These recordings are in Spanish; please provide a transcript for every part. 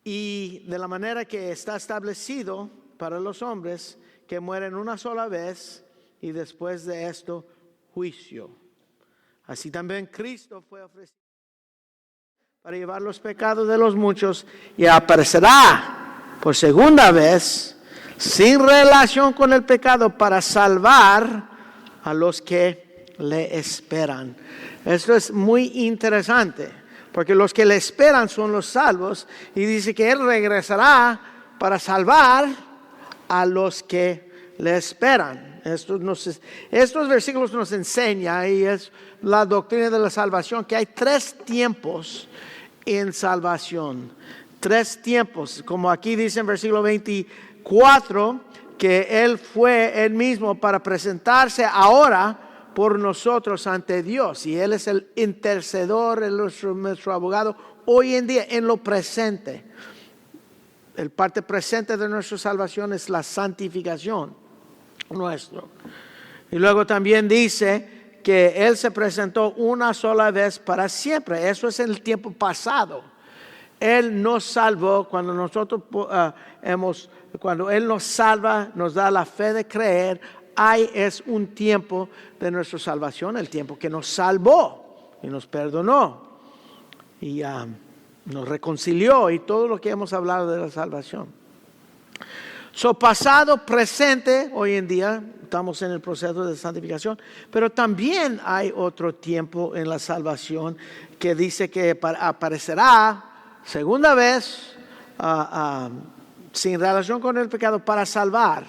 y de la manera que está establecido para los hombres, que mueren una sola vez y después de esto juicio. Así también Cristo fue ofrecido para llevar los pecados de los muchos y aparecerá por segunda vez sin relación con el pecado para salvar a los que le esperan. Esto es muy interesante porque los que le esperan son los salvos y dice que Él regresará para salvar a los que le esperan. Estos versículos nos enseñan, y es la doctrina de la salvación, que hay 3 tiempos en salvación. 3 tiempos, como aquí dice en versículo 24, que Él fue Él mismo para presentarse ahora por nosotros ante Dios. Y Él es el intercedor, nuestro abogado, hoy en día, en lo presente. El parte presente de nuestra salvación es la santificación nuestro. Y luego también dice que Él se presentó una sola vez para siempre. Eso es en el tiempo pasado. Él nos salvó cuando cuando Él nos salva, nos da la fe de creer. Es un tiempo de nuestra salvación, el tiempo que nos salvó y nos perdonó y nos reconcilió y todo lo que hemos hablado de la salvación. Pasado, presente, hoy en día estamos en el proceso de santificación, pero también hay otro tiempo en la salvación que dice que aparecerá segunda vez sin relación con el pecado para salvar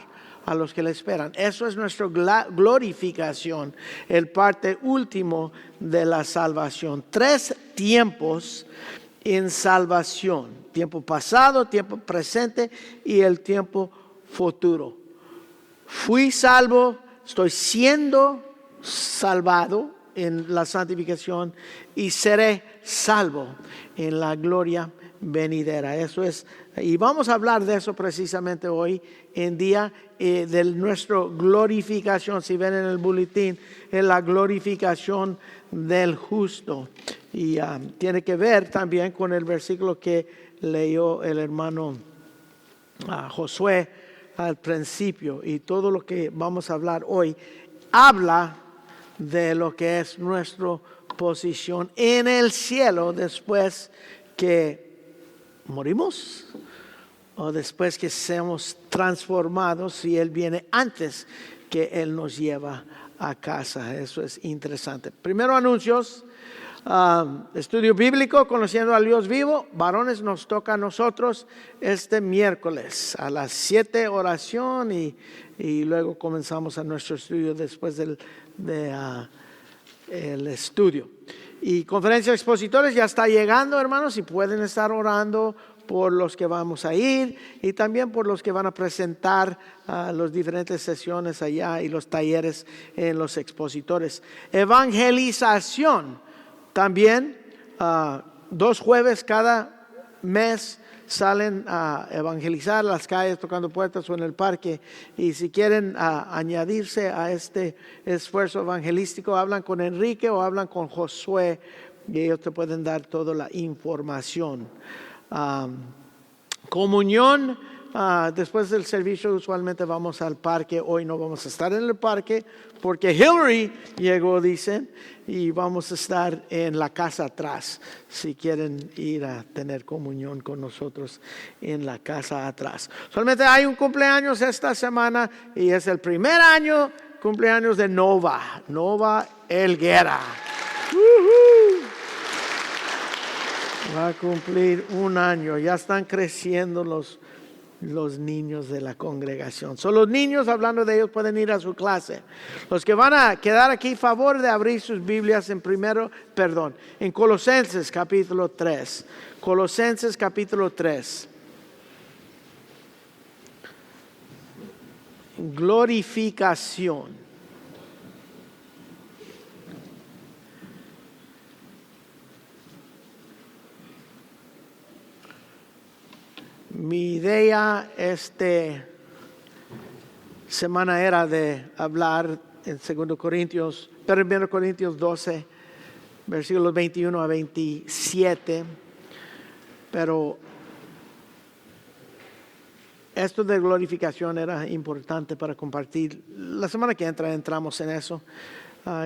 a los que le esperan. Eso es nuestra glorificación, el parte último de la salvación. 3 tiempos en salvación: tiempo pasado, tiempo presente y el tiempo futuro. Fui salvo, estoy siendo salvado en la santificación y seré salvo en la gloria venidera. Eso es, y vamos a hablar de eso precisamente hoy en día, de nuestra glorificación. Si ven en el boletín, en la glorificación del justo. Y tiene que ver también con el versículo que leyó el hermano Josué al principio. Y todo lo que vamos a hablar hoy habla de lo que es nuestra posición en el cielo después que morimos o después que seamos transformados, si Él viene antes que Él nos lleva a casa. Eso es interesante. Primero, anuncios. Estudio bíblico, conociendo al Dios vivo. Varones, nos toca a nosotros este miércoles a las 7, oración y luego comenzamos a nuestro estudio después del estudio. Y conferencia de expositores ya está llegando, hermanos, y pueden estar orando por los que vamos a ir y también por los que van a presentar las diferentes sesiones allá y los talleres en los expositores. Evangelización también, 2 jueves cada mes salen a evangelizar las calles, tocando puertas o en el parque. Y si quieren añadirse a este esfuerzo evangelístico, hablan con Enrique o hablan con Josué y ellos te pueden dar toda la información. Comunión, después del servicio usualmente vamos al parque. Hoy no vamos a estar en el parque porque Hillary llegó, dicen, y vamos a estar en la casa atrás si quieren ir a tener comunión con nosotros en la casa atrás. Solamente hay un cumpleaños esta semana y es el primer cumpleaños de Nova Elguera. Va a cumplir 1 año. Ya están creciendo los niños de la congregación. Son los niños, hablando de ellos, pueden ir a su clase. Los que van a quedar aquí, favor de abrir sus Biblias en Colosenses capítulo 3. Colosenses capítulo 3. Glorificación. Mi idea esta semana era de hablar en 1 Corintios 12, versículos 21 a 27, pero esto de glorificación era importante para compartir. La semana que entra entramos en eso.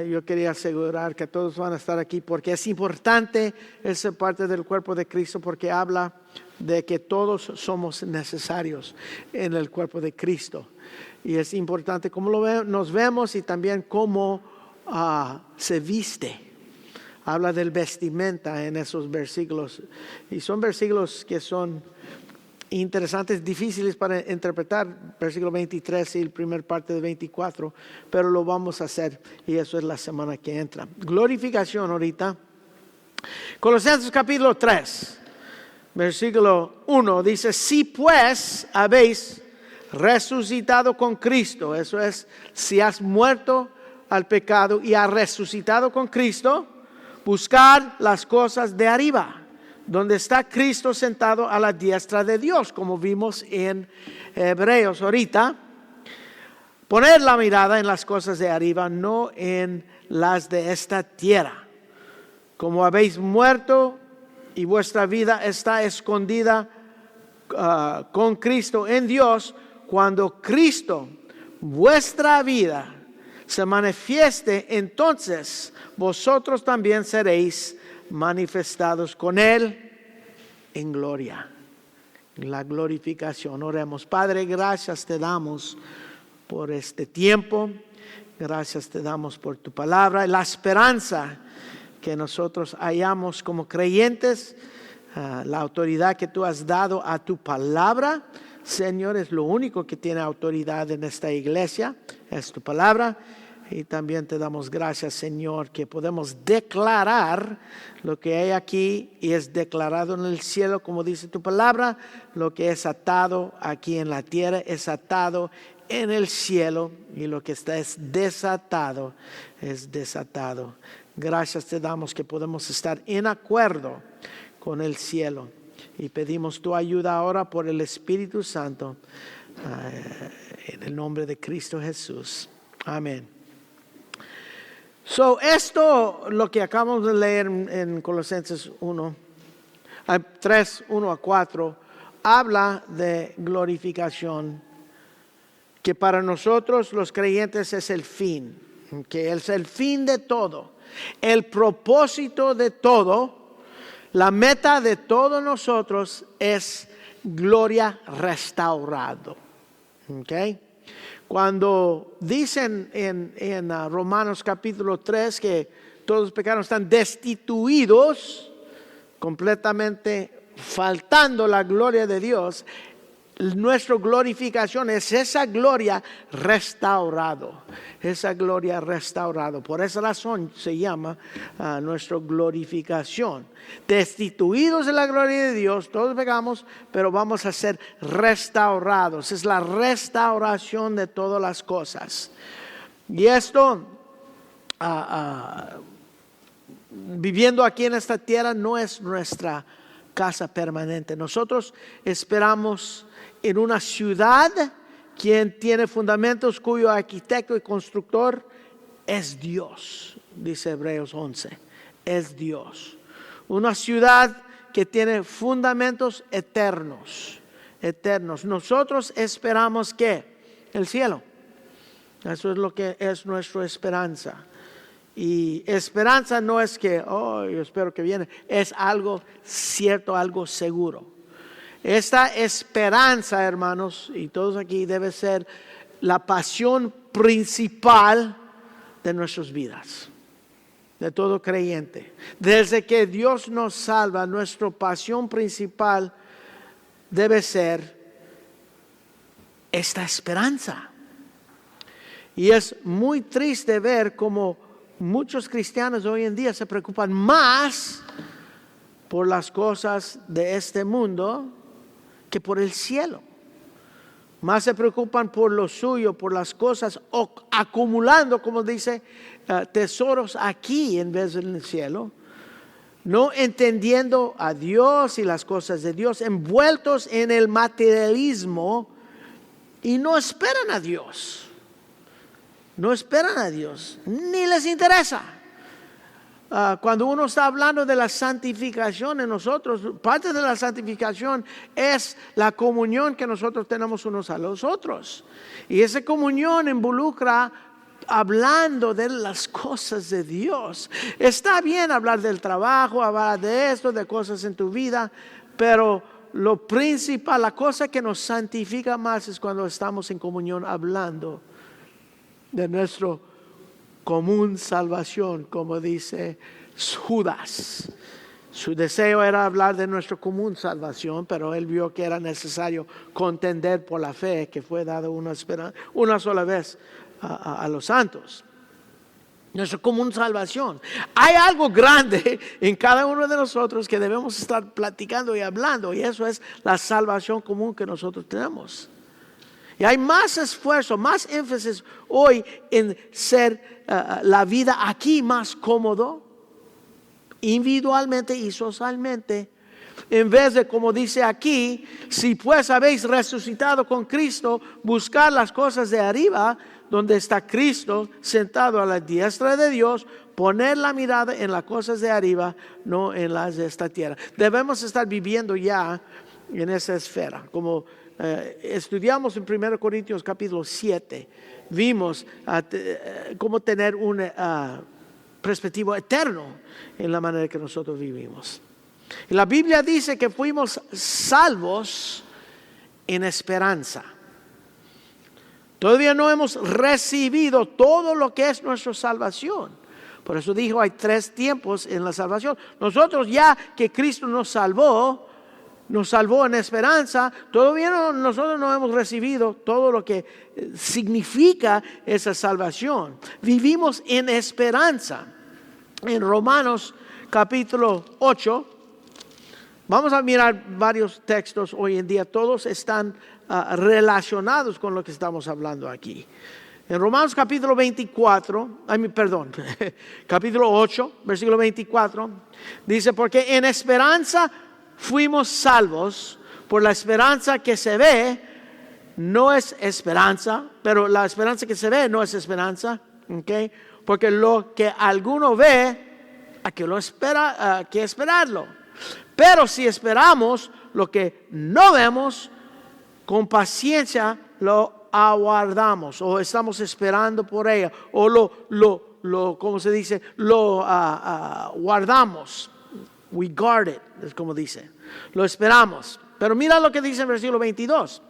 Yo quería asegurar que todos van a estar aquí porque es importante esa parte del cuerpo de Cristo, porque habla de que todos somos necesarios en el cuerpo de Cristo. Y es importante cómo nos vemos y también cómo se viste. Habla del vestimenta en esos versículos. Y son versículos que son interesantes, difíciles para interpretar, versículo 23 y la primera parte de 24, pero lo vamos a hacer y eso es la semana que entra. Glorificación ahorita. Colosenses capítulo 3, versículo 1 dice: si pues habéis resucitado con Cristo, eso es, si has muerto al pecado y has resucitado con Cristo, buscar las cosas de arriba, donde está Cristo sentado a la diestra de Dios, como vimos en Hebreos ahorita. Poner la mirada en las cosas de arriba, no en las de esta tierra. Como habéis muerto y vuestra vida está escondida con Cristo en Dios, cuando Cristo, vuestra vida, se manifieste, entonces vosotros también seréis manifestados con Él en gloria. La glorificación. Oremos. Padre, gracias te damos por este tiempo. Gracias te damos por tu palabra. La esperanza que nosotros hallamos como creyentes, la autoridad que tú has dado a tu palabra, Señor, es lo único que tiene autoridad en esta iglesia, es tu palabra. Y también te damos gracias, Señor, que podemos declarar lo que hay aquí y es declarado en el cielo, como dice tu palabra. Lo que es atado aquí en la tierra es atado en el cielo, y lo que está es desatado. Gracias te damos que podemos estar en acuerdo con el cielo. Y pedimos tu ayuda ahora por el Espíritu Santo, en el nombre de Cristo Jesús. Amén. Esto, lo que acabamos de leer en Colosenses 3, 1 a 4, habla de glorificación, que para nosotros los creyentes es el fin, que es el fin de todo, el propósito de todo, la meta de todos nosotros es gloria restaurado. ¿Okay? Cuando dicen en Romanos capítulo 3 que todos los pecados están destituidos, completamente faltando la gloria de Dios, nuestra glorificación es esa gloria restaurado. Por esa razón se llama nuestra glorificación. Destituidos de la gloria de Dios, todos pecamos, pero vamos a ser restaurados. Es la restauración de todas las cosas. Y esto, viviendo aquí en esta tierra, no es nuestra casa permanente. Nosotros esperamos en una ciudad quien tiene fundamentos, cuyo arquitecto y constructor es Dios, dice Hebreos 11, es Dios. Una ciudad que tiene fundamentos eternos. Nosotros esperamos ¿qué? El cielo. Eso es lo que es nuestra esperanza. Y esperanza no es que, yo espero que viene, es algo cierto, algo seguro. Esta esperanza, hermanos, y todos aquí, debe ser la pasión principal de nuestras vidas, de todo creyente. Desde que Dios nos salva, nuestra pasión principal debe ser esta esperanza. Y es muy triste ver cómo muchos cristianos hoy en día se preocupan más por las cosas de este mundo que por el cielo. Más se preocupan por lo suyo, por las cosas, o acumulando, como dice, tesoros aquí en vez del cielo. No entendiendo a Dios y las cosas de Dios, envueltos en el materialismo y no esperan a Dios. No esperan a Dios, ni les interesa. cuando uno está hablando de la santificación en nosotros, parte de la santificación es la comunión que nosotros tenemos unos a los otros. Y esa comunión involucra hablando de las cosas de Dios. Está bien hablar del trabajo, hablar de esto, de cosas en tu vida, pero lo principal, la cosa que nos santifica más es cuando estamos en comunión hablando de nuestro común salvación, como dice Judas. Su deseo era hablar de nuestra común salvación, pero él vio que era necesario contender por la fe que fue dada una sola vez a los santos. Nuestra común salvación. Hay algo grande en cada uno de nosotros que debemos estar platicando y hablando, y eso es la salvación común que nosotros tenemos. Y hay más esfuerzo, más énfasis hoy en ser la vida aquí más cómodo, individualmente y socialmente, en vez de, como dice aquí, si pues habéis resucitado con Cristo, buscar las cosas de arriba, donde está Cristo sentado a la diestra de Dios, poner la mirada en las cosas de arriba, no en las de esta tierra. Debemos estar viviendo ya en esa esfera, como estudiamos en 1 Corintios capítulo 7, vimos cómo tener un perspectiva eterno en la manera que nosotros vivimos. Y la Biblia dice que fuimos salvos en esperanza. Todavía no hemos recibido todo lo que es nuestra salvación. Por eso dijo, hay 3 tiempos en la salvación. Nosotros ya que Cristo nos salvó en esperanza, todavía nosotros no hemos recibido todo lo que significa esa salvación. Vivimos en esperanza. En Romanos capítulo 8, vamos a mirar varios textos hoy en día, todos están relacionados con lo que estamos hablando aquí. En Romanos capítulo 8, versículo 24, dice, porque en esperanza fuimos salvos, por la esperanza que se ve, no es esperanza, pero la esperanza que se ve no es esperanza, ¿okay? Porque lo que alguno ve, hay que esperarlo. Pero si esperamos lo que no vemos, con paciencia lo aguardamos, o estamos esperando por ella, o ¿cómo se dice? Lo guardamos. We guard it, es como dice. Lo esperamos. Pero mira lo que dice en versículo 22.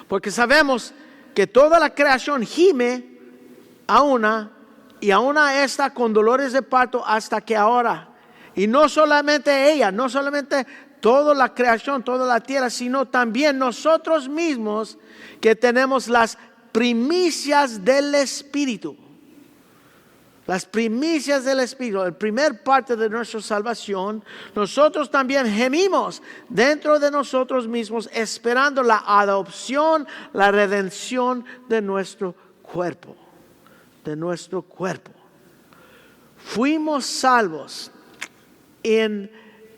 Porque sabemos que toda la creación gime a una está con dolores de parto hasta que ahora. Y no solamente ella, no solamente toda la creación, toda la tierra, sino también nosotros mismos que tenemos las primicias del Espíritu. Las primicias del Espíritu, la primera parte de nuestra salvación, nosotros también gemimos dentro de nosotros mismos esperando la adopción, la redención de nuestro cuerpo. Fuimos salvos en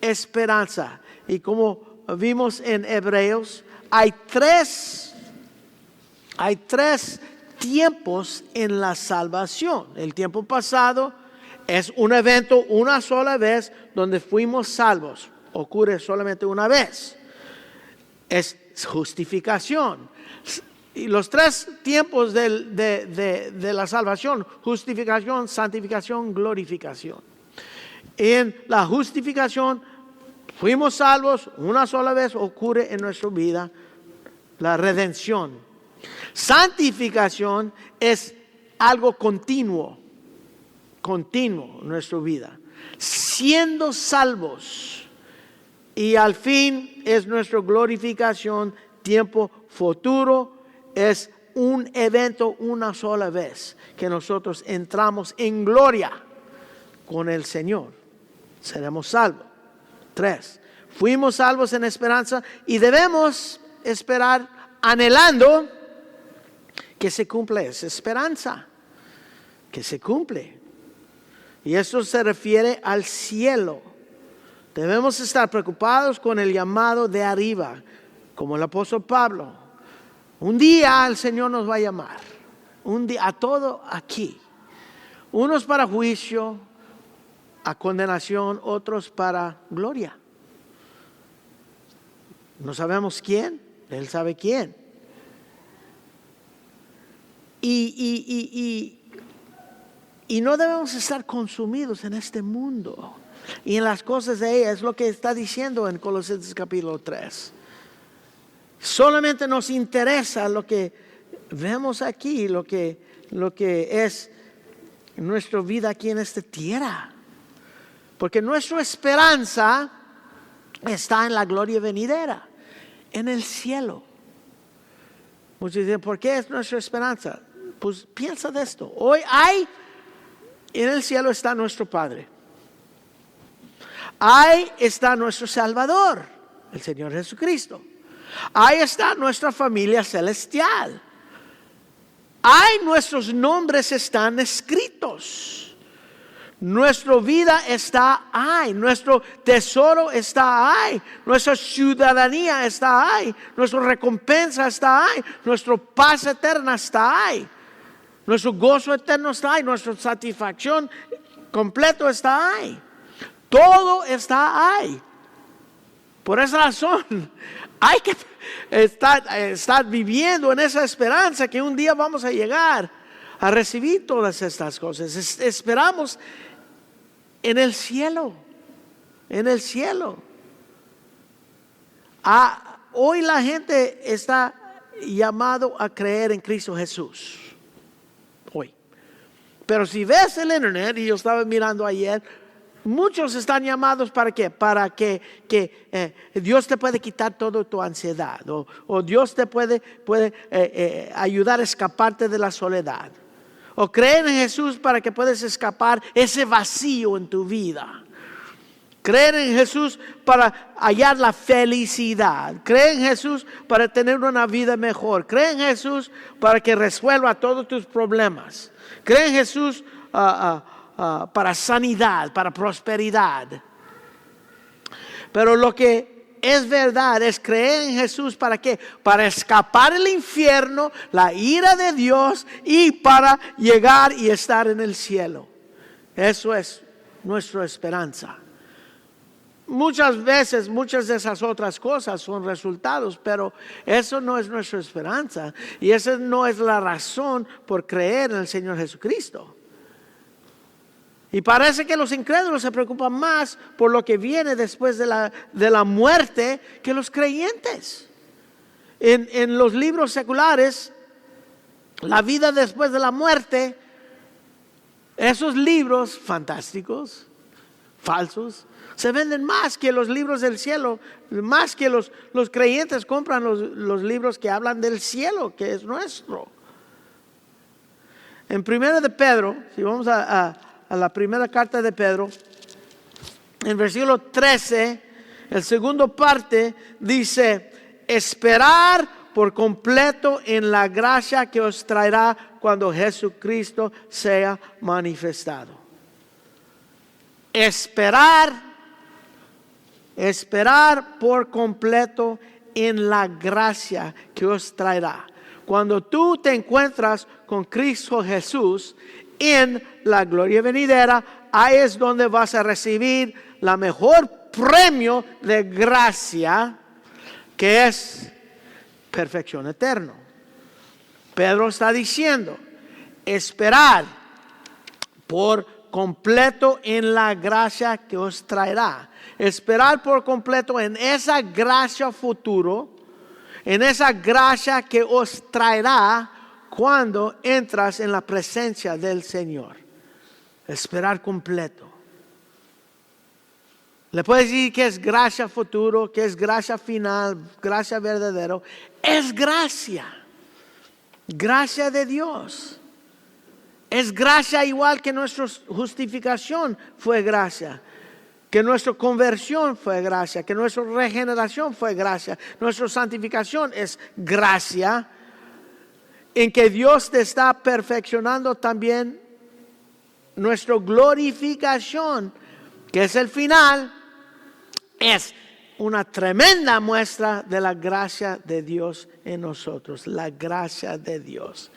esperanza. Y como vimos en Hebreos, hay tres tiempos en la salvación. El tiempo pasado es un evento una sola vez donde fuimos salvos. Ocurre solamente una vez. Es justificación. Y los 3 tiempos de la salvación: justificación, santificación, glorificación. En la justificación fuimos salvos una sola vez, ocurre en nuestra vida la redención. Santificación es algo continuo en nuestra vida, siendo salvos, y al fin es nuestra glorificación, tiempo futuro, es un evento una sola vez que nosotros entramos en gloria con el Señor, seremos salvos. 3, fuimos salvos en esperanza y debemos esperar anhelando que se cumpla esa esperanza, que se cumple. Y eso se refiere al cielo. Debemos estar preocupados con el llamado de arriba, como el apóstol Pablo. Un día el Señor nos va a llamar, un día, a todo aquí. Unos para juicio, a condenación, otros para gloria. No sabemos quién, Él sabe quién. Y no debemos estar consumidos en este mundo y en las cosas de ella. Es lo que está diciendo en Colosenses capítulo 3. Solamente nos interesa lo que vemos aquí, lo que es nuestra vida aquí en esta tierra. Porque nuestra esperanza está en la gloria venidera, en el cielo. Muchos dicen, ¿por qué es nuestra esperanza? Pues piensa de esto. Hoy en el cielo está nuestro Padre. Ahí está nuestro Salvador, el Señor Jesucristo. Ahí está nuestra familia celestial. Ahí nuestros nombres están escritos. Nuestra vida está ahí, nuestro tesoro está ahí, nuestra ciudadanía está ahí, nuestra recompensa está ahí, nuestra paz eterna está ahí, nuestro gozo eterno está ahí, nuestra satisfacción completo está ahí. Todo está ahí. Por esa razón hay que estar viviendo en esa esperanza que un día vamos a llegar a recibir todas estas cosas. Esperamos en el cielo, en el cielo. Hoy la gente está llamado a creer en Cristo Jesús. Hoy. Pero si ves el internet, y yo estaba mirando ayer, muchos están llamados ¿para qué? Para que Dios te puede quitar toda tu ansiedad. O Dios te puede ayudar a escaparte de la soledad. O creer en Jesús para que puedas escapar ese vacío en tu vida. Creer en Jesús para hallar la felicidad. Creer en Jesús para tener una vida mejor. Creer en Jesús para que resuelva todos tus problemas. Creer en Jesús para sanidad, para prosperidad. Pero lo que es verdad es creer en Jesús ¿para qué? Para escapar el infierno, la ira de Dios y para llegar y estar en el cielo. Eso es nuestra esperanza. Muchas veces, muchas de esas otras cosas son resultados, pero eso no es nuestra esperanza y esa no es la razón por creer en el Señor Jesucristo. Y parece que los incrédulos se preocupan más por lo que viene después de la muerte que los creyentes. En los libros seculares, la vida después de la muerte, esos libros fantásticos, falsos, se venden más que los libros del cielo, más que los creyentes compran los libros que hablan del cielo, que es nuestro. En 1 de Pedro, si vamos a la primera carta de Pedro, en versículo 13, el segundo parte dice, esperar por completo en la gracia que os traerá cuando Jesucristo sea manifestado. Esperar por completo en la gracia que os traerá. Cuando tú te encuentras con Cristo Jesús en la gloria venidera, ahí es donde vas a recibir la mejor premio de gracia, que es perfección eterna. Pedro está diciendo, esperar por completo en la gracia que os traerá. Esperar por completo en esa gracia futuro, en esa gracia que os traerá cuando entras en la presencia del Señor. Esperar completo. Le puedes decir que es gracia futuro, que es gracia final, gracia verdadero. Es gracia. Gracia de Dios. Es gracia igual que nuestra justificación fue gracia. Que nuestra conversión fue gracia. Que nuestra regeneración fue gracia. Nuestra santificación es gracia. En que Dios te está perfeccionando también nuestra glorificación, que es el final, es una tremenda muestra de la gracia de Dios en nosotros, la gracia de Dios.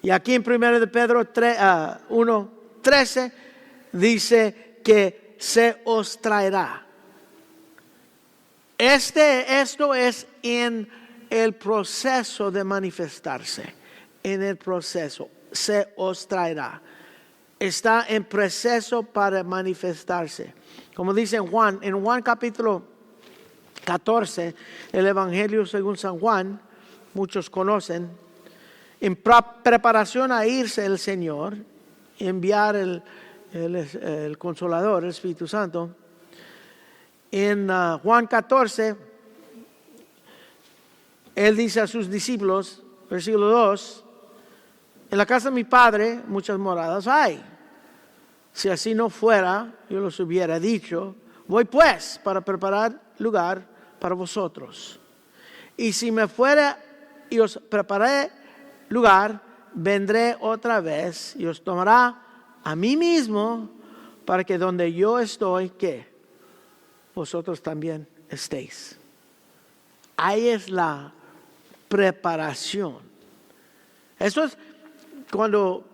Y aquí en 1 de Pedro 1:13 dice, que se os traerá. Esto es en el proceso de manifestarse. En el proceso se os traerá. Está en proceso para manifestarse. Como dice en Juan capítulo 14, el Evangelio según San Juan, muchos conocen, en preparación a irse el Señor, enviar el Consolador, el Espíritu Santo. En Juan 14, Él dice a sus discípulos, versículo 2, en la casa de mi Padre muchas moradas hay. Si así no fuera, yo los hubiera dicho, voy pues para preparar lugar para vosotros. Y si me fuera y os preparé lugar, vendré otra vez y os tomará a mí mismo, para que donde yo estoy, ¿qué? Vosotros también estéis. Ahí es la preparación. Eso es cuando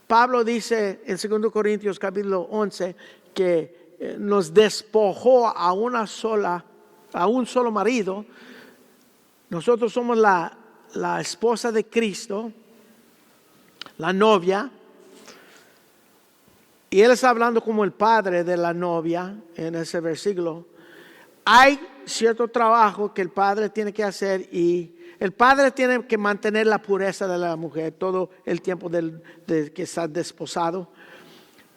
Pablo dice en 2 Corintios capítulo 11 que nos despojó a un solo marido. Nosotros somos la esposa de Cristo, la novia. Y él está hablando como el padre de la novia en ese versículo. Hay cierto trabajo que el padre tiene que hacer y el padre tiene que mantener la pureza de la mujer todo el tiempo de que está desposado.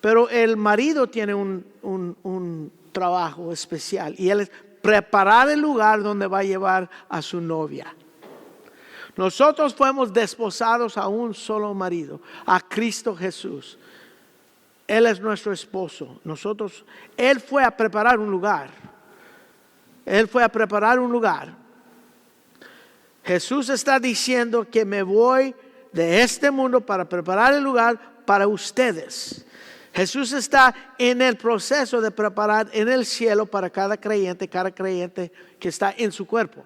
Pero el marido tiene un trabajo especial y él es preparar el lugar donde va a llevar a su novia. Nosotros fuimos desposados a un solo marido, a Cristo Jesús. Él es nuestro esposo. Él fue a preparar un lugar. Él fue a preparar un lugar. Jesús está diciendo que me voy de este mundo para preparar el lugar para ustedes. Jesús está en el proceso de preparar en el cielo para cada creyente que está en su cuerpo.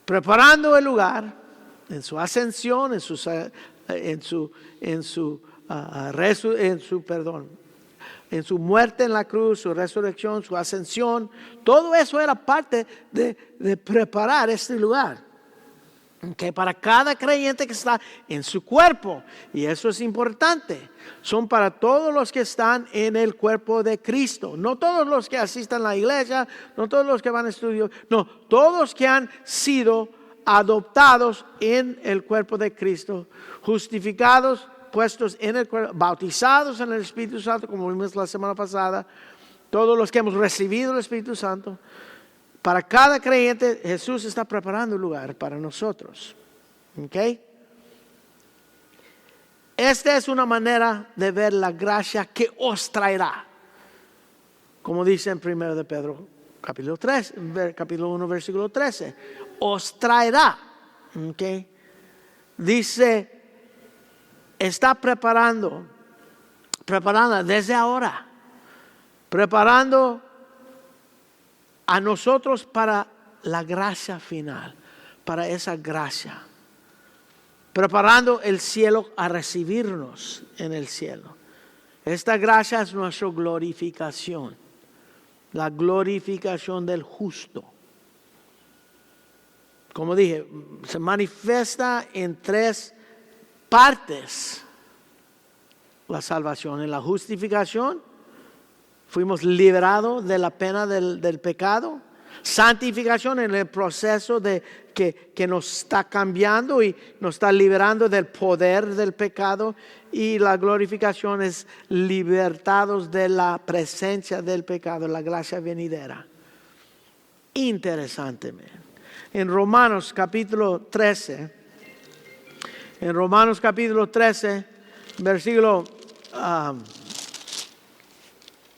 Preparando el lugar en su ascensión, en su muerte en la cruz, su resurrección, su ascensión. Todo eso era parte de preparar este lugar. Okay, para cada creyente que está en su cuerpo. Y eso es importante. Son para todos los que están en el cuerpo de Cristo. No todos los que asistan a la iglesia, no todos los que van a estudiar. No, todos que han sido adoptados en el cuerpo de Cristo, justificados, puestos en el cuerpo, bautizados en el Espíritu Santo, como vimos la semana pasada, todos los que hemos recibido el Espíritu Santo. Para cada creyente, Jesús está preparando un lugar para nosotros. ¿Okay? Esta es una manera de ver la gracia que os traerá. Como dice en 1 de Pedro, capítulo 1, versículo 13. Os traerá. ¿Okay? Dice, está preparando desde ahora. Preparando a nosotros para la gracia final, para esa gracia. Preparando el cielo a recibirnos en el cielo. Esta gracia es nuestra glorificación. La glorificación del justo. Como dije, se manifiesta en 3 partes la salvación. En la justificación, fuimos liberados de la pena del pecado. Santificación en el proceso de que nos está cambiando y nos está liberando del poder del pecado. Y la glorificación es libertados de la presencia del pecado, la gracia venidera. Interesantemente. En Romanos capítulo 13, versículo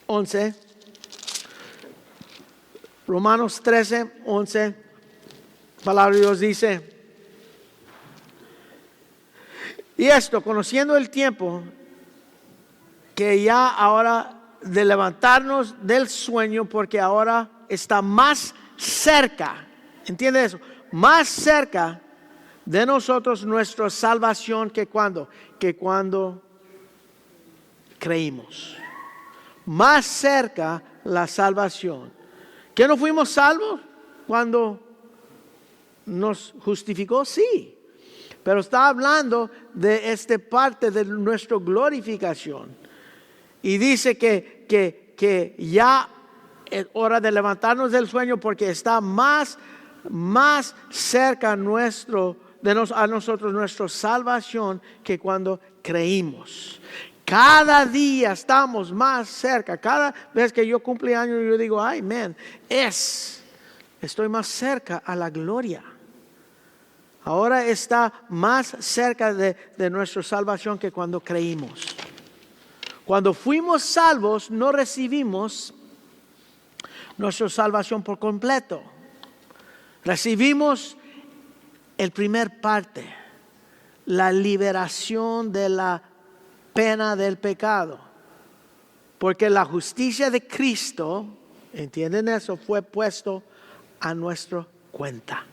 11, Romanos 13, 11, palabra de Dios dice, y esto, conociendo el tiempo, que ya ahora de levantarnos del sueño, porque ahora está más cerca, ¿entiende eso? Más cerca de nosotros nuestra salvación que cuando creímos. Más cerca la salvación. ¿Que no fuimos salvos cuando nos justificó? Sí. Pero está hablando de esta parte de nuestra glorificación. Y dice que ya es hora de levantarnos del sueño porque está más cerca a nosotros nuestra salvación que cuando creímos. Cada día estamos más cerca. Cada vez que yo cumpleaños yo digo, ay, man, estoy más cerca a la gloria. Ahora está más cerca de nuestra salvación que cuando creímos. Cuando fuimos salvos, no recibimos nuestra salvación por completo. Recibimos el primer parte, la liberación de la pena del pecado. Porque la justicia de Cristo, ¿entienden eso? Fue puesto a nuestra cuenta.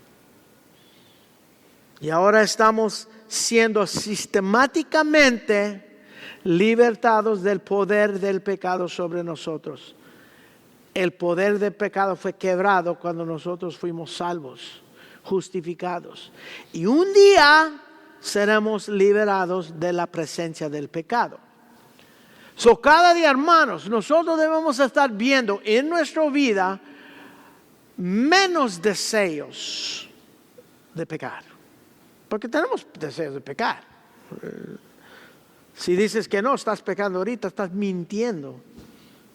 Y ahora estamos siendo sistemáticamente libertados del poder del pecado sobre nosotros. El poder del pecado fue quebrado cuando nosotros fuimos salvos, justificados. Y un día seremos liberados de la presencia del pecado. Cada día, hermanos, nosotros debemos estar viendo en nuestra vida menos deseos de pecar. Porque tenemos deseos de pecar. Si dices que no, estás pecando ahorita, estás mintiendo.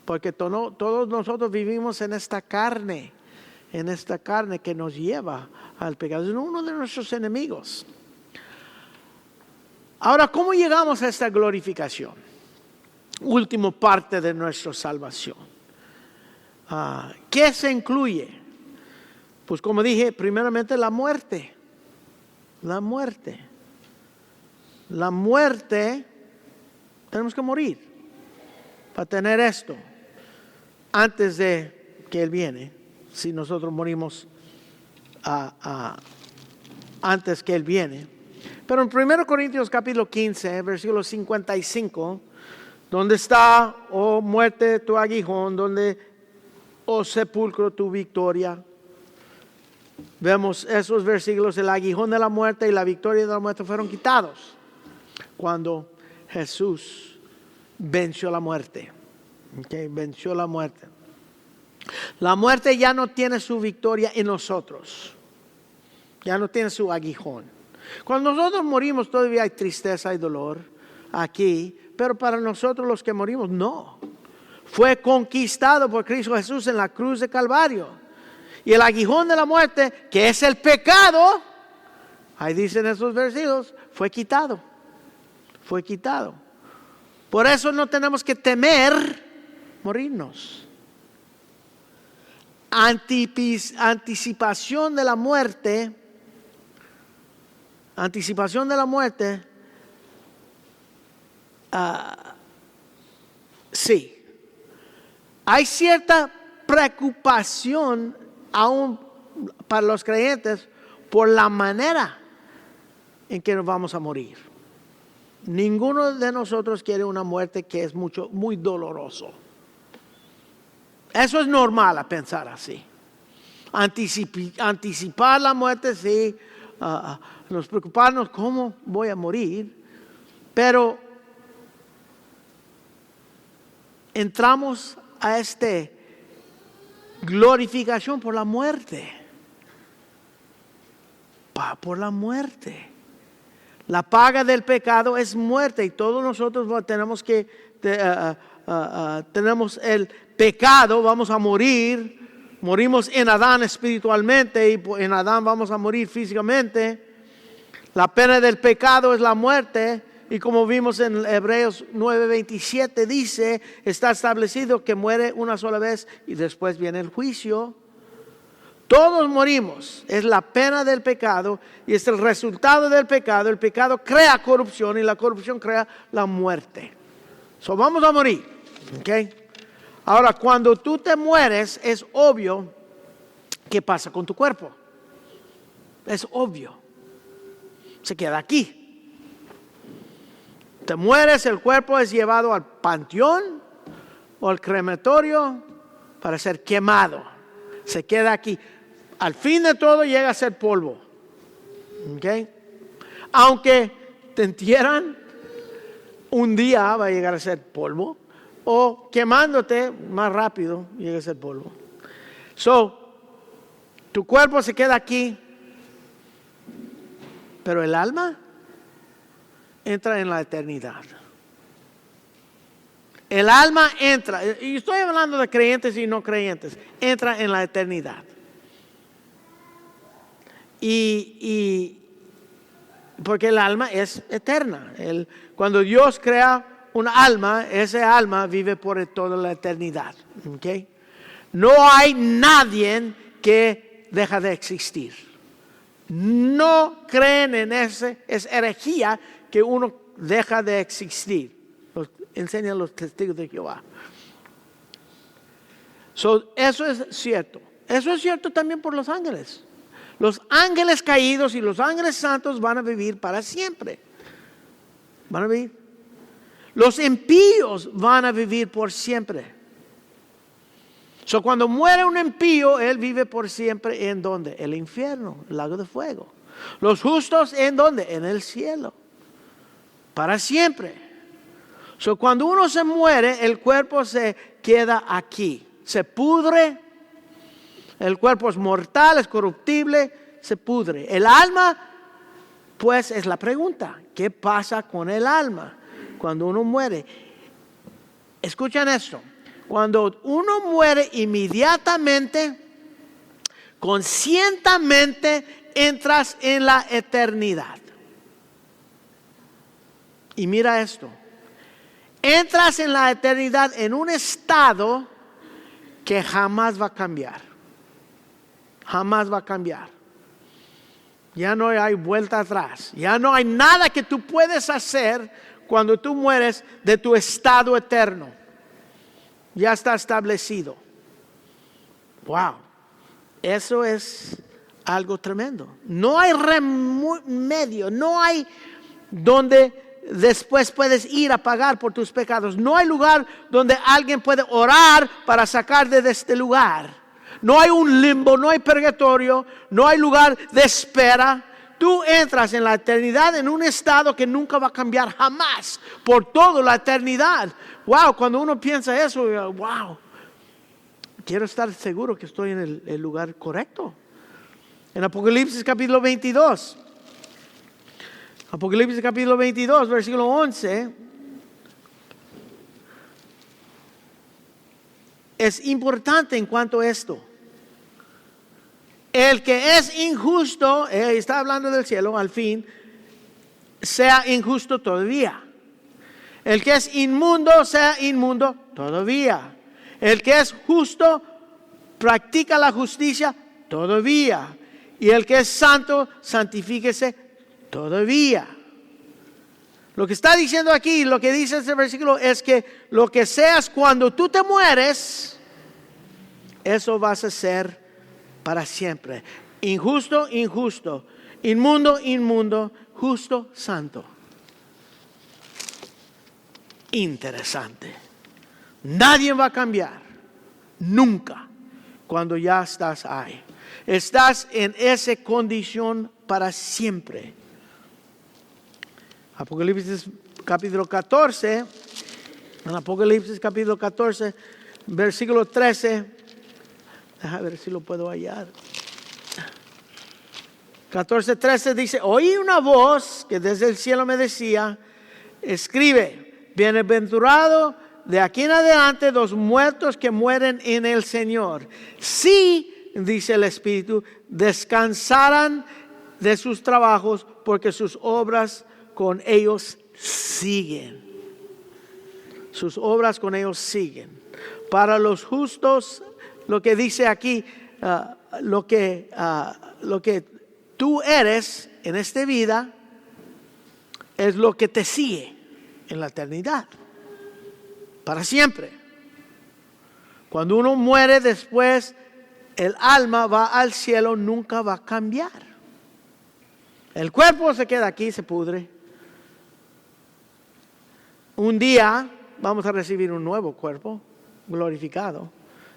Porque todos nosotros vivimos en esta carne que nos lleva al pecado. Es uno de nuestros enemigos. Ahora, ¿cómo llegamos a esta glorificación? Última parte de nuestra salvación. ¿Qué se incluye? Pues como dije, primeramente la muerte. La muerte. La muerte, tenemos que morir para tener esto. Antes de que Él viene, si nosotros morimos antes que Él viene. Pero en 1 Corintios capítulo 15, versículo 55, donde está, oh muerte, tu aguijón, donde, oh sepulcro, tu victoria. Vemos esos versículos, el aguijón de la muerte y la victoria de la muerte fueron quitados cuando Jesús venció la muerte. Venció la muerte. La muerte ya no tiene su victoria en nosotros. Ya no tiene su aguijón. Cuando nosotros morimos todavía hay tristeza y dolor aquí, pero para nosotros los que morimos no. Fue conquistado por Cristo Jesús en la cruz de Calvario. Y el aguijón de la muerte, que es el pecado, ahí dicen esos versículos, fue quitado. Fue quitado. Por eso no tenemos que temer morirnos. Anticipación de la muerte. Anticipación de la muerte. Sí. Hay cierta preocupación aún para los creyentes por la manera en que nos vamos a morir. Ninguno de nosotros quiere una muerte que es muy doloroso. Eso es normal a pensar así. Anticipar la muerte, sí. Nos preocuparnos cómo voy a morir. Pero entramos a glorificación por la muerte. Por la muerte. La paga del pecado es muerte y todos nosotros tenemos el pecado, vamos a morir. Morimos en Adán espiritualmente y en Adán vamos a morir físicamente. La pena del pecado es la muerte. Y como vimos en Hebreos 9:27 dice, está establecido que muere una sola vez y después viene el juicio. Todos morimos, es la pena del pecado y es el resultado del pecado. El pecado crea corrupción y la corrupción crea la muerte. Vamos a morir, ¿ok? Ahora, cuando tú te mueres, es obvio qué pasa con tu cuerpo. Es obvio. Se queda aquí. te mueres, el cuerpo es llevado al panteón o al crematorio para ser quemado. Se queda aquí. Al fin de todo llega a ser polvo. ¿Okay? Aunque te entierran, un día va a llegar a ser polvo. O quemándote más rápido llega a ser polvo. Tu cuerpo se queda aquí. Pero el alma entra en la eternidad. El alma entra, y estoy hablando de creyentes y no creyentes, entra en la eternidad. Y porque el alma es eterna. Cuando Dios crea un alma, ese alma vive por toda la eternidad. ¿Okay? No hay nadie que deja de existir. No creen en ese, es herejía que uno deja de existir. Enseñan los testigos de Jehová. Eso es cierto. Eso es cierto también por los ángeles. Los ángeles caídos y los ángeles santos van a vivir para siempre. Van a vivir. Los impíos van a vivir por siempre. Cuando muere un impío, él vive por siempre ¿en dónde? El infierno, el lago de fuego. Los justos ¿en dónde? En el cielo. Para siempre. Cuando uno se muere, el cuerpo se queda aquí. Se pudre. El cuerpo es mortal, es corruptible, se pudre. El alma, pues es la pregunta. ¿Qué pasa con el alma cuando uno muere? Escuchen esto. Cuando uno muere inmediatamente, conscientemente entras en la eternidad. Y mira esto. Entras en la eternidad en un estado que jamás va a cambiar. Jamás va a cambiar. Ya no hay vuelta atrás. Ya no hay nada que tú puedes hacer cuando tú mueres de tu estado eterno. Ya está establecido. Wow. Eso es algo tremendo. No hay remedio. No hay donde después puedes ir a pagar por tus pecados. No hay lugar donde alguien puede orar para sacarte de este lugar. No hay un limbo, no hay purgatorio, no hay lugar de espera. Tú entras en la eternidad en un estado que nunca va a cambiar jamás, por toda la eternidad. Wow, cuando uno piensa eso, wow, quiero estar seguro que estoy en el lugar correcto. En Apocalipsis capítulo 22. Apocalipsis capítulo 22, versículo 11. Es importante en cuanto a esto. El que es injusto, está hablando del cielo, al fin, sea injusto todavía. El que es inmundo, sea inmundo todavía. El que es justo, practica la justicia todavía. Y el que es santo, santifíquese todavía. Lo que está diciendo aquí, lo que dice este versículo es que lo que seas cuando tú te mueres, eso vas a ser para siempre. Injusto, injusto. Inmundo, inmundo. Justo, santo. Interesante. Nadie va a cambiar. Nunca. Cuando ya estás ahí. Estás en esa condición para siempre. Apocalipsis capítulo 14. En Apocalipsis capítulo 14, versículo 13. Déjame ver si lo puedo hallar. 14:13 dice: oí una voz que desde el cielo me decía: escribe, bienaventurado de aquí en adelante los muertos que mueren en el Señor. Sí, dice el Espíritu, descansarán de sus trabajos, porque sus obras con ellos siguen. Sus obras con ellos siguen. Para los justos, lo que dice aquí, lo que tú eres en esta vida es lo que te sigue en la eternidad, para siempre. Cuando uno muere después, el alma va al cielo, nunca va a cambiar. El cuerpo se queda aquí, se pudre. un día vamos a recibir un nuevo cuerpo glorificado.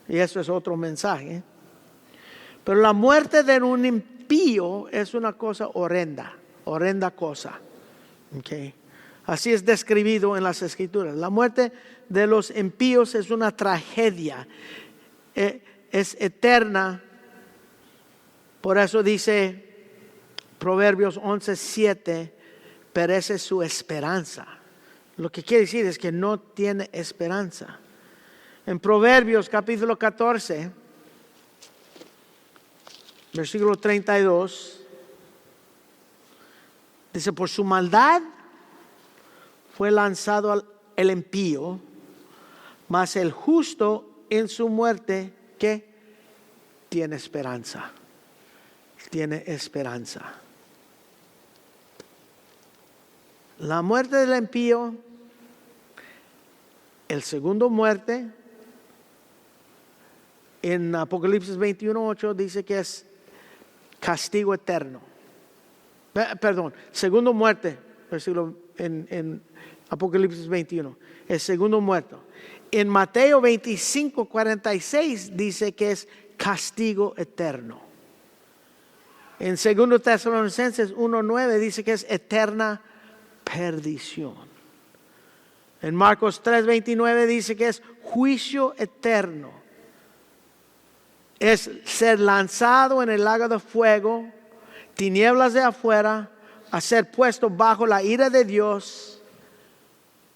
Y eso es otro mensaje. Pero la muerte de un impío es una cosa horrenda cosa. Okay. Así es describido en las Escrituras. La muerte de los impíos es una tragedia. Es eterna. Por eso dice Proverbios 11:7, perece su esperanza. Lo que quiere decir es que no tiene esperanza. En Proverbios capítulo 14, versículo 32, dice, por su maldad fue lanzado el impío, mas el justo en su muerte, ¿qué? Tiene esperanza. Tiene esperanza. La muerte del impío, el segundo muerte, en Apocalipsis 21:8 dice que es castigo eterno. Perdón, segundo muerte, versículo en Apocalipsis 21, el segundo muerto. En Mateo 25:46 dice que es castigo eterno. En 2 Tesalonicenses 1:9 dice que es eterna perdición. En Marcos 3:29 dice que es juicio eterno. Es ser lanzado en el lago de fuego, tinieblas de afuera, a ser puesto bajo la ira de Dios.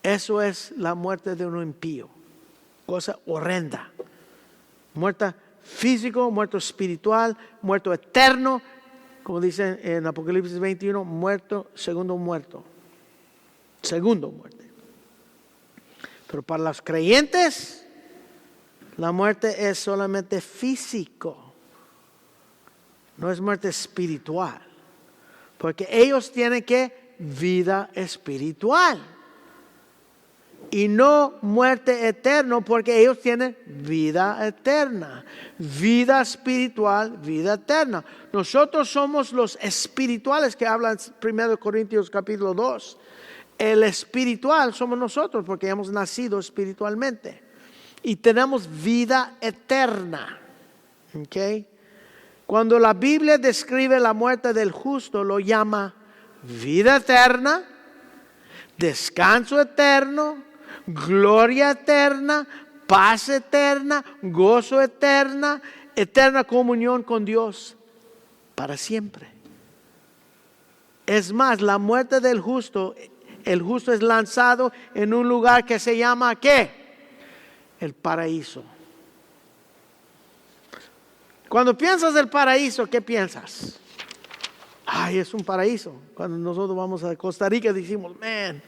Eso es la muerte de un impío. Cosa horrenda. Muerto físico, muerto espiritual, muerto eterno. Como dice en Apocalipsis 21, muerto, segundo muerte. Pero para los creyentes, la muerte es solamente físico. No es muerte espiritual. Porque ellos tienen que vida espiritual. Y no muerte eterna, porque ellos tienen vida eterna. Vida espiritual, vida eterna. Nosotros somos los espirituales que hablan 1 Corintios capítulo 2. El espiritual somos nosotros porque hemos nacido espiritualmente. Y tenemos vida eterna. ¿Okay? Cuando la Biblia describe la muerte del justo, lo llama vida eterna, descanso eterno, gloria eterna, paz eterna, gozo eterna, eterna comunión con Dios para siempre. Es más, la muerte del justo, el justo es lanzado en un lugar que se llama ¿qué? El paraíso. Cuando piensas del paraíso, ¿qué piensas? Ay, es un paraíso. Cuando nosotros vamos a Costa Rica decimos, man,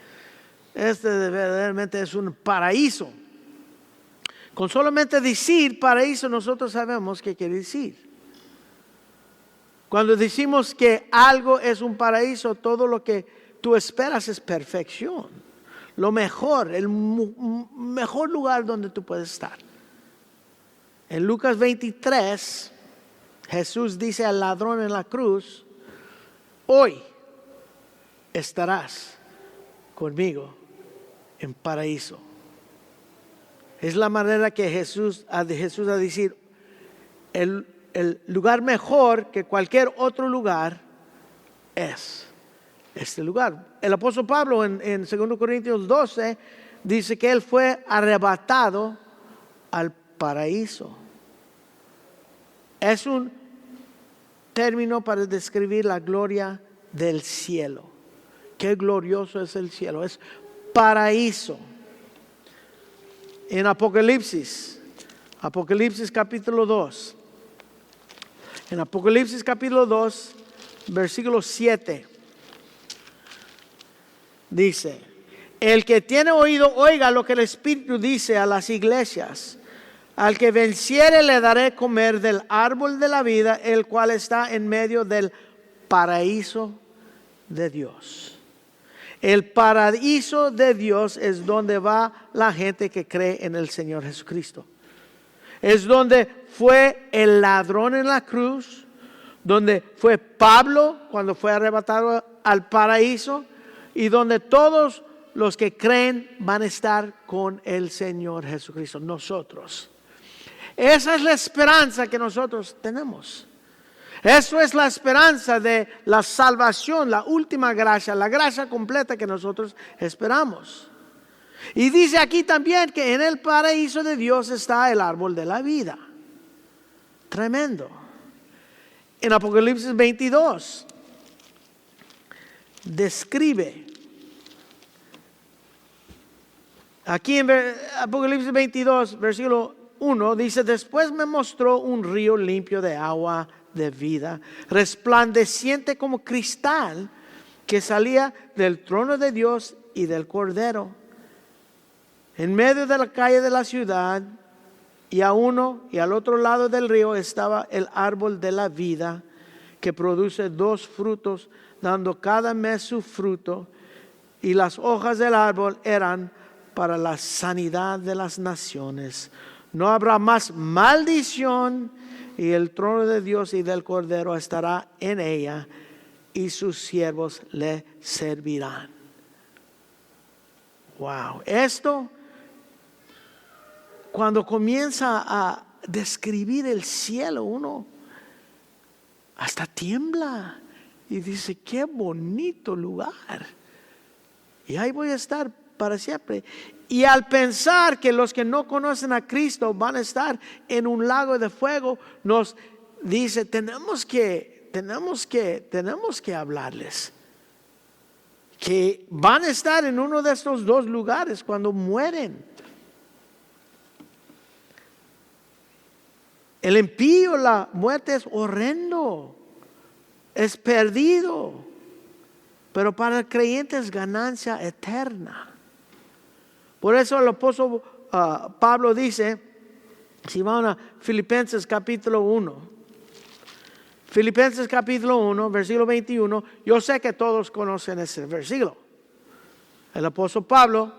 este verdaderamente es un paraíso. Con solamente decir paraíso, nosotros sabemos qué quiere decir. Cuando decimos que algo es un paraíso, todo lo que tú esperas es perfección. Lo mejor, el mejor lugar donde tú puedes estar. En Lucas 23, Jesús dice al ladrón en la cruz, hoy estarás conmigo en paraíso. Es la manera que Jesús a decir, el lugar mejor que cualquier otro lugar es este lugar. El apóstol Pablo en 2 Corintios 12 dice que él fue arrebatado al paraíso. Es un término para describir la gloria del cielo. Qué glorioso es el cielo. Es paraíso. En Apocalipsis capítulo 2. En Apocalipsis capítulo 2, versículo 7. Dice, el que tiene oído, oiga lo que el Espíritu dice a las iglesias. Al que venciere le daré comer del árbol de la vida, el cual está en medio del paraíso de Dios. El paraíso de Dios es donde va la gente que cree en el Señor Jesucristo. Es donde fue el ladrón en la cruz, donde fue Pablo cuando fue arrebatado al paraíso, y donde todos los que creen van a estar con el Señor Jesucristo, nosotros. Esa es la esperanza que nosotros tenemos. Eso es la esperanza de la salvación, la última gracia, la gracia completa que nosotros esperamos. Y dice aquí también que en el paraíso de Dios está el árbol de la vida. Tremendo. En Apocalipsis 22 describe. Aquí en Apocalipsis 22, versículo 1, dice: después me mostró un río limpio de agua de vida, resplandeciente como cristal, que salía del trono de Dios y del Cordero. En medio de la calle de la ciudad, y a uno y al otro lado del río, estaba el árbol de la vida, que produce 2 frutos, dando cada mes su fruto, y las hojas del árbol eran para la sanidad de las naciones. No habrá más maldición, y el trono de Dios y del Cordero estará en ella, y sus siervos le servirán. Wow, esto, cuando comienza a describir el cielo, uno hasta tiembla y dice: qué bonito lugar, y ahí voy a estar para siempre. Y al pensar que los que no conocen a Cristo van a estar en un lago de fuego, nos dice: tenemos que hablarles que van a estar en uno de estos 2 lugares cuando mueren. El impío, la muerte es horrendo, es perdido, pero para el creyente es ganancia eterna. Por eso el apóstol Pablo dice, si van a Filipenses capítulo 1, Filipenses capítulo 1, versículo 21, yo sé que todos conocen ese versículo. El apóstol Pablo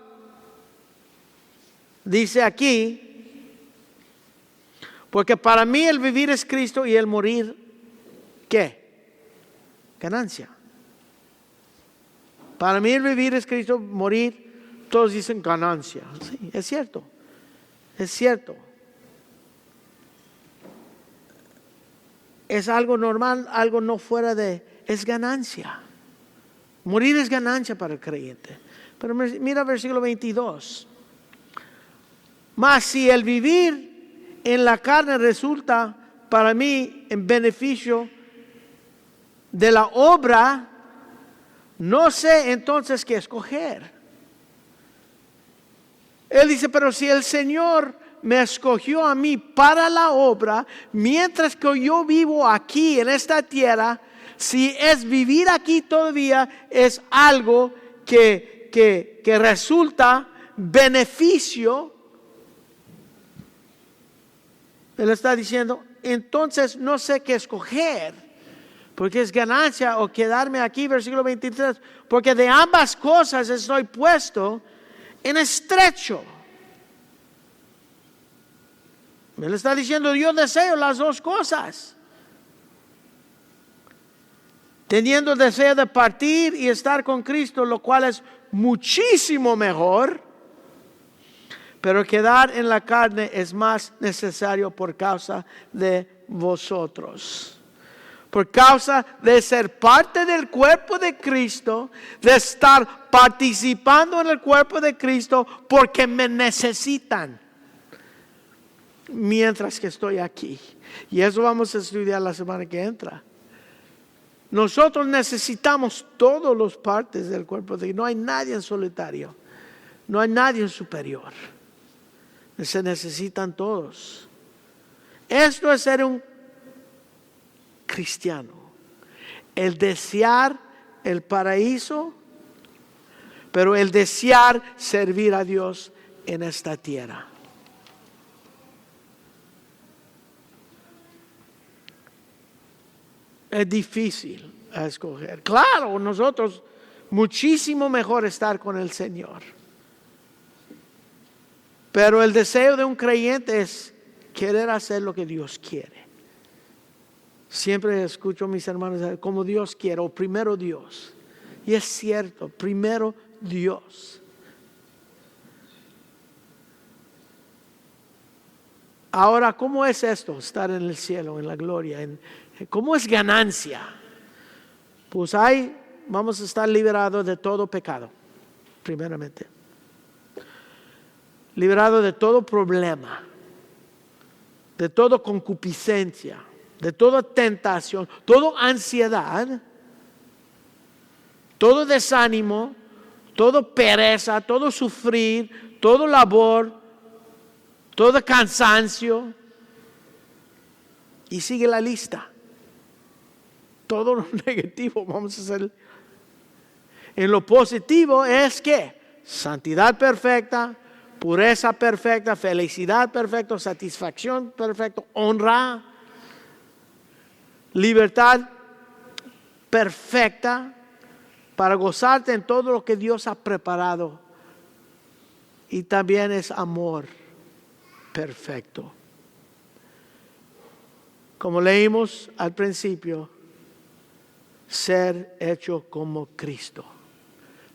dice aquí: porque para mí el vivir es Cristo y el morir, ¿qué? Ganancia. Para mí el vivir es Cristo, morir, todos dicen ganancia. Sí, es cierto. Es cierto. Es algo normal, algo no fuera de, es ganancia. Morir es ganancia para el creyente. Pero mira versículo 22. Mas si el vivir en la carne resulta para mí en beneficio de la obra, no sé entonces qué escoger. Él dice: pero si el Señor me escogió a mí para la obra, mientras que yo vivo aquí en esta tierra, si es vivir aquí todavía, es algo que resulta beneficio. Él está diciendo: entonces no sé qué escoger, porque es ganancia o quedarme aquí, versículo 23, porque de ambas cosas estoy puesto en estrecho. Él está diciendo: yo deseo las 2 cosas. Teniendo deseo de partir y estar con Cristo, lo cual es muchísimo mejor. Pero quedar en la carne es más necesario por causa de vosotros. Por causa de ser parte del cuerpo de Cristo, de estar participando en el cuerpo de Cristo, porque me necesitan mientras que estoy aquí. Y eso vamos a estudiar la semana que entra. Nosotros necesitamos todas las partes del cuerpo de Cristo. No hay nadie en solitario, no hay nadie en superior. Se necesitan todos. Esto es ser un cristiano, el desear el paraíso, pero el desear servir a Dios en esta tierra. Es difícil a escoger. Claro, nosotros muchísimo mejor estar con el Señor. Pero el deseo de un creyente es querer hacer lo que Dios quiere. Siempre escucho a mis hermanos como Dios quiere, o primero Dios. Y es cierto, primero Dios. Ahora, ¿cómo es esto? Estar en el cielo, en la gloria. ¿Cómo es ganancia? Pues ahí vamos a estar liberados de todo pecado, primeramente. Liberados de todo problema, de toda concupiscencia, de toda tentación, toda ansiedad, todo desánimo, todo pereza, todo sufrir, todo labor, todo cansancio. Y sigue la lista. Todo lo negativo vamos a hacer. En lo positivo es que santidad perfecta, pureza perfecta, felicidad perfecta, satisfacción perfecta, honra, libertad perfecta para gozarte en todo lo que Dios ha preparado. Y también es amor perfecto. Como leímos al principio, ser hecho como Cristo.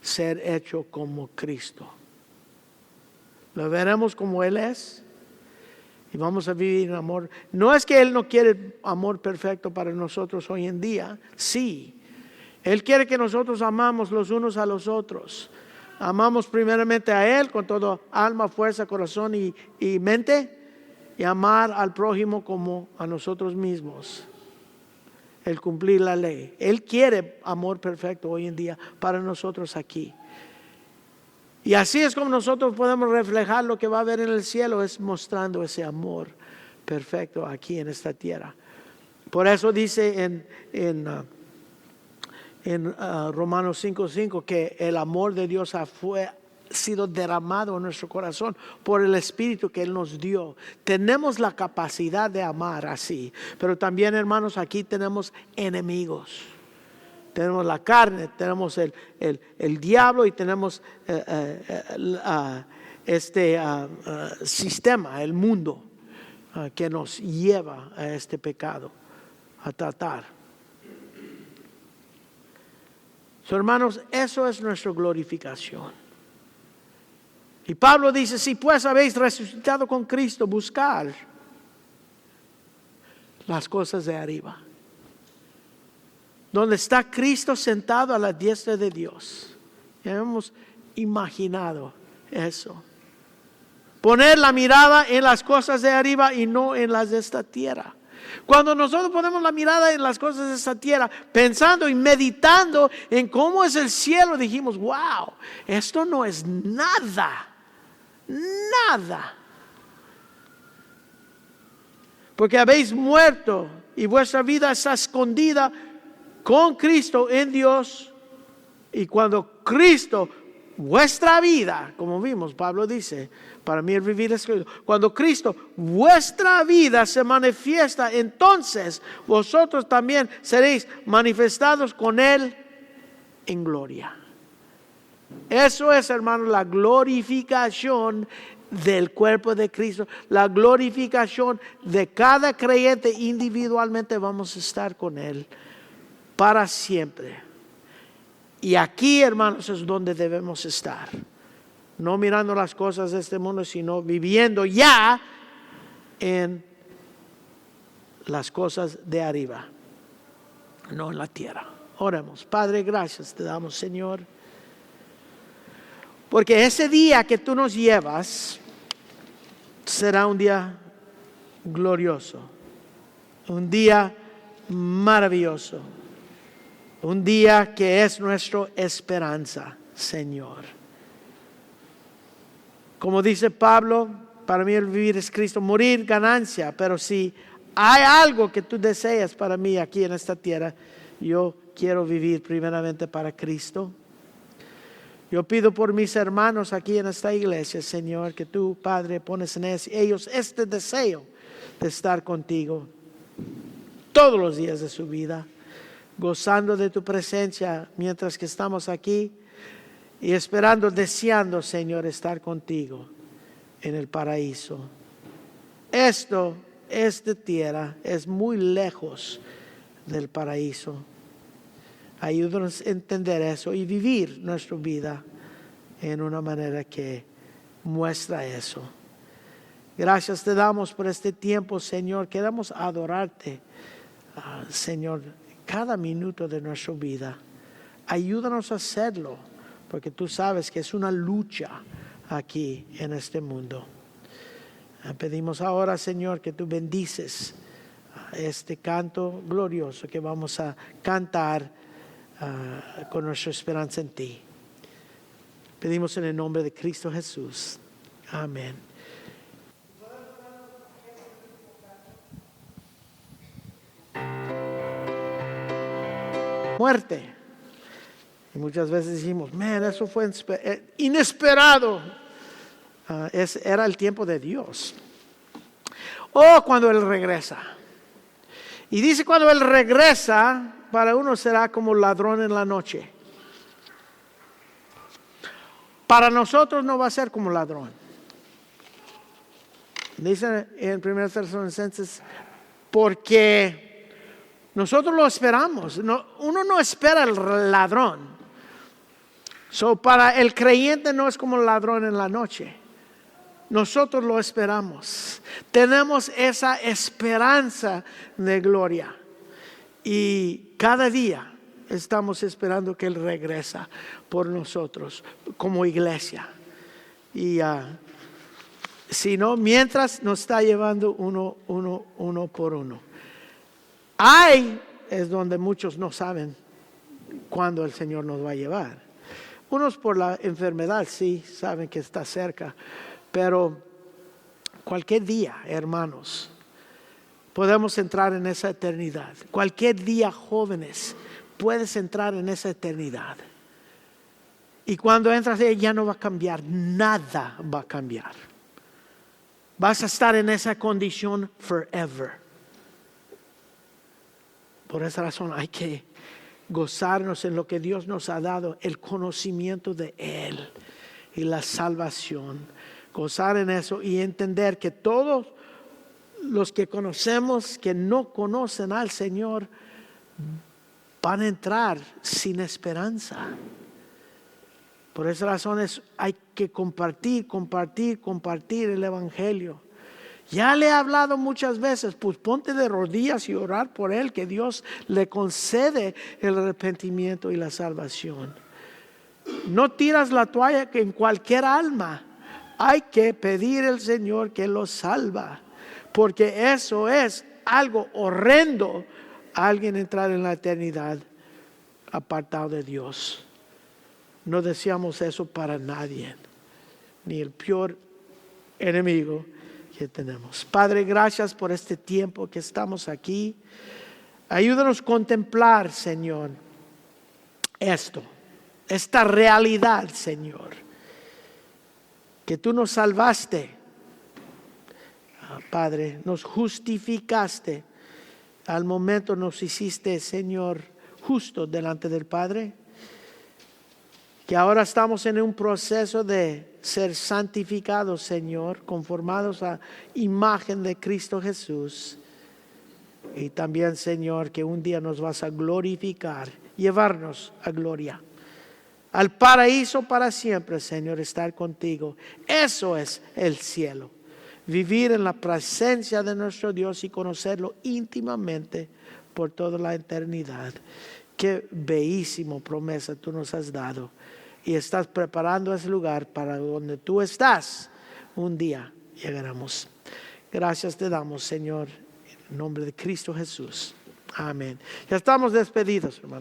Ser hecho como Cristo. Lo veremos como Él es y vamos a vivir en amor. No es que Él no quiere amor perfecto para nosotros hoy en día. Sí, Él quiere que nosotros amamos los unos a los otros. Amamos primeramente a Él con todo alma, fuerza, corazón y mente. Y amar al prójimo como a nosotros mismos. El cumplir la ley. Él quiere amor perfecto hoy en día para nosotros aquí. Y así es como nosotros podemos reflejar lo que va a haber en el cielo, es mostrando ese amor perfecto aquí en esta tierra. Por eso dice en Romanos 5:5 que el amor de Dios ha sido derramado en nuestro corazón por el Espíritu que Él nos dio. Tenemos la capacidad de amar así, pero también, hermanos, aquí tenemos enemigos. Tenemos la carne, tenemos el diablo y tenemos este sistema, el mundo, que nos lleva a este pecado, a tratar. Hermanos, eso es nuestra glorificación. Y Pablo dice, si pues habéis resucitado con Cristo, buscar las cosas de arriba, donde está Cristo sentado a la diestra de Dios. Ya hemos imaginado eso. Poner la mirada en las cosas de arriba y no en las de esta tierra. Cuando nosotros ponemos la mirada en las cosas de esta tierra, pensando y meditando en cómo es el cielo, dijimos, wow, esto no es nada. Nada. Porque habéis muerto y vuestra vida está escondida con Cristo en Dios. Y cuando Cristo, vuestra vida, como vimos, Pablo dice, para mí el vivir es Cristo. Cuando Cristo, vuestra vida se manifiesta, entonces vosotros también seréis manifestados con Él en gloria. Eso es, hermanos, la glorificación del cuerpo de Cristo, la glorificación de cada creyente individualmente. Vamos a estar con Él para siempre. Y aquí, hermanos, es donde debemos estar. No mirando las cosas de este mundo, sino viviendo ya en las cosas de arriba, no en la tierra. Oremos. Padre, gracias te damos, Señor, porque ese día que tú nos llevas será un día glorioso, un día maravilloso, un día que es nuestra esperanza, Señor. Como dice Pablo, para mí el vivir es Cristo, morir ganancia, pero si hay algo que tú deseas para mí aquí en esta tierra, yo quiero vivir primeramente para Cristo. Yo pido por mis hermanos aquí en esta iglesia, Señor, que tú, Padre, pones en ellos este deseo de estar contigo todos los días de su vida, gozando de tu presencia mientras que estamos aquí y esperando, deseando, Señor, estar contigo en el paraíso. Esta tierra es muy lejos del paraíso. Ayúdanos a entender eso y vivir nuestra vida en una manera que muestra eso. Gracias te damos por este tiempo, Señor. Queremos adorarte, Señor, cada minuto de nuestra vida. Ayúdanos a hacerlo, porque tú sabes que es una lucha aquí en este mundo. Pedimos ahora, Señor, que tú bendices este canto glorioso que vamos a cantar con nuestra esperanza en ti. Pedimos en el nombre de Cristo Jesús. Amén. Muerte. Y muchas veces decimos, man, eso fue inesperado. Era el tiempo de Dios. O cuando Él regresa. Y dice cuando Él regresa, para uno será como ladrón en la noche. Para nosotros no va a ser como ladrón. Dice en 1 Tesalonicenses, porque nosotros lo esperamos. Uno no espera al ladrón. Para el creyente no es como ladrón en la noche. Nosotros lo esperamos. Tenemos esa esperanza de gloria. Y cada día estamos esperando que Él regresa por nosotros como iglesia. Y si no, mientras nos está llevando uno por uno. Ahí es donde muchos no saben cuándo el Señor nos va a llevar. Unos por la enfermedad sí saben que está cerca. Pero cualquier día, hermanos, podemos entrar en esa eternidad. Cualquier día, jóvenes, puedes entrar en esa eternidad. Y cuando entras ahí ya no va a cambiar, nada va a cambiar. Vas a estar en esa condición forever. Por esa razón hay que gozarnos en lo que Dios nos ha dado, el conocimiento de Él y la salvación. Gozar en eso y entender que todos los que conocemos, que no conocen al Señor, van a entrar sin esperanza. Por esa razón hay que compartir el Evangelio. Ya le he hablado muchas veces, pues ponte de rodillas y orar por él, que Dios le concede el arrepentimiento y la salvación. No tiras la toalla que en cualquier alma. Hay que pedir al Señor que lo salva, porque eso es algo horrendo, alguien entrar en la eternidad apartado de Dios. No deseamos eso para nadie, ni el peor enemigo que tenemos. Padre, gracias por este tiempo que estamos aquí. Ayúdanos a contemplar, Señor, esta realidad, Señor. Que tú nos salvaste, Padre, nos justificaste. Al momento nos hiciste, Señor, justo delante del Padre. Que ahora estamos en un proceso de ser santificados, Señor, conformados a imagen de Cristo Jesús. Y también, Señor, que un día nos vas a glorificar, llevarnos a gloria. Al paraíso para siempre, Señor, estar contigo. Eso es el cielo. Vivir en la presencia de nuestro Dios y conocerlo íntimamente por toda la eternidad. Qué bellísima promesa tú nos has dado. Y estás preparando ese lugar para donde tú estás. Un día llegaremos. Gracias te damos, Señor, en nombre de Cristo Jesús. Amén. Ya estamos despedidos, hermano.